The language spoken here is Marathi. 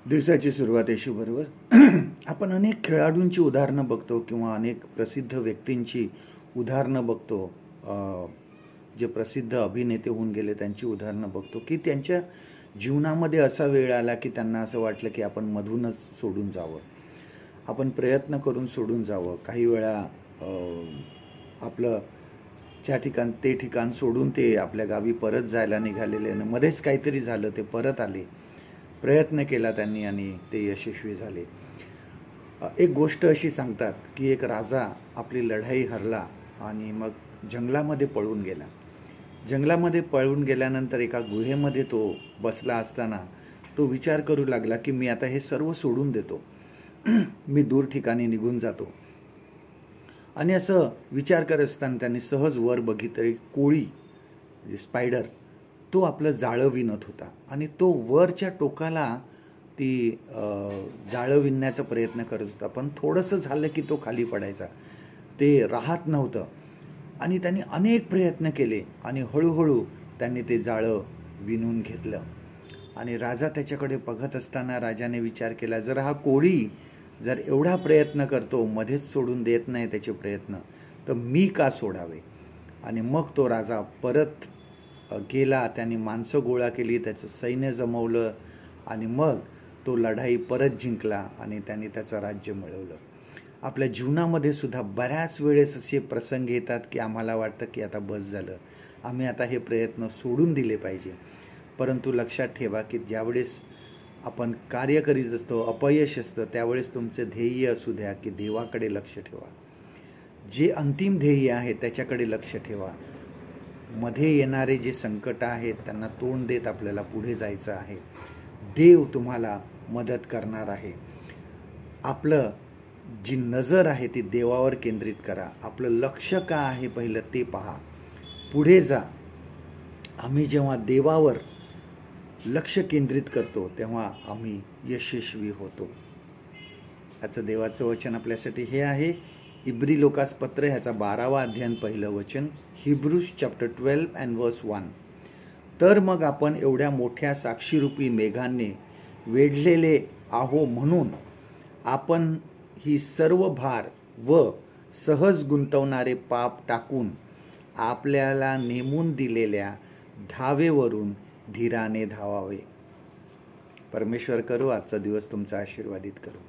दिवसाची सुरुवात येशूबरोबर. आपण अनेक खेळाडूंची उदाहरणं बघतो किंवा अनेक प्रसिद्ध व्यक्तींची उदाहरणं बघतो. जे प्रसिद्ध अभिनेते होऊन गेले त्यांची उदाहरणं बघतो की त्यांच्या जीवनामध्ये असा वेळ आला की त्यांना असं वाटलं की आपण मधूनच सोडून जावं, आपण प्रयत्न करून सोडून जावं. काही वेळा आपलं ज्या ठिकाण ते ठिकाण सोडून ते आपल्या गावी परत जायला निघालेले आणि मध्येच काहीतरी झालं, ते परत आले. प्रयत्न केला त्यांनी आणि ते यशस्वी झाले. एक गोष्ट अशी सांगतात की एक राजा आपली लढाई हरला आणि मग जंगलामध्ये पळून गेला. जंगलामध्ये पळून गेल्यानंतर एका गुहेमध्ये तो बसला असताना तो विचार करू लागला की मी आता हे सर्व सोडून देतो, मी दूर ठिकाणी निघून जातो. आणि असं विचार करत असताना त्यांनी सहज वर बघितलं, एक कोळी स्पायडर तो आपलं जाळं विणत होता आणि तो वरच्या टोकाला ती जाळं विणण्याचा प्रयत्न करत होता. पण थोडंसं झालं की तो खाली पडायचा, ते राहत नव्हतं. आणि त्यांनी अनेक प्रयत्न केले आणि हळूहळू त्यांनी ते जाळं विणून घेतलं. आणि राजा त्याच्याकडे बघत असताना राजाने विचार केला, जर हा कोळी जर एवढा प्रयत्न करतो, मध्येच सोडून देत नाही त्याचे प्रयत्न, तर मी का सोडावे. आणि मग तो राजा परत गेला. त्यांनी माणसं गोळा केली, त्याचं सैन्य जमवलं आणि मग तो लढाई परत जिंकला आणि त्यांनी त्याचं राज्य मिळवलं. आपल्या जीवनामध्ये सुद्धा बऱ्याच वेळेस असे प्रसंग येतात की आम्हाला वाटतं की आता बस झालं, आम्ही आता हे प्रयत्न सोडून दिले पाहिजे. परंतु लक्षात ठेवा की ज्यावेळेस आपण कार्य करीत असतो, अपयश असतं, त्यावेळेस तुमचे ध्येय असू द्या की देवाकडे लक्ष ठेवा. जे अंतिम ध्येय आहे त्याच्याकडे लक्ष ठेवा. मध्ये येणारे जे संकट आहेत त्यांना तोंड देत आपल्याला पुढे जायचं आहे. देव तुम्हाला मदत करणार आहे. आपलं जी नजर आहे ती देवावर केंद्रित करा. आपलं लक्ष का आहे पहिलं ते पहा, पुढे जा. आम्ही जेव्हा देवावर लक्ष केंद्रित करतो तेव्हा आम्ही यशस्वी होतो. याचं देवाचं वचन आपल्यासाठी हे आहे, इब्री लोकास पत्र ह्याचा 12वा अध्याय पहिलं वचन, हिब्रूज चॅप्टर 12 and verse 1. तर मग आपण एवढ्या मोठ्या साक्षीरूपी मेघांनी वेढलेले आहो म्हणून आपण ही सर्व भार व सहज गुंतवणारे पाप टाकून आपल्याला नेमून दिलेल्या धावेवरून धीराने धावावे. परमेश्वर करू आजचा दिवस तुमचा आशीर्वादित करू.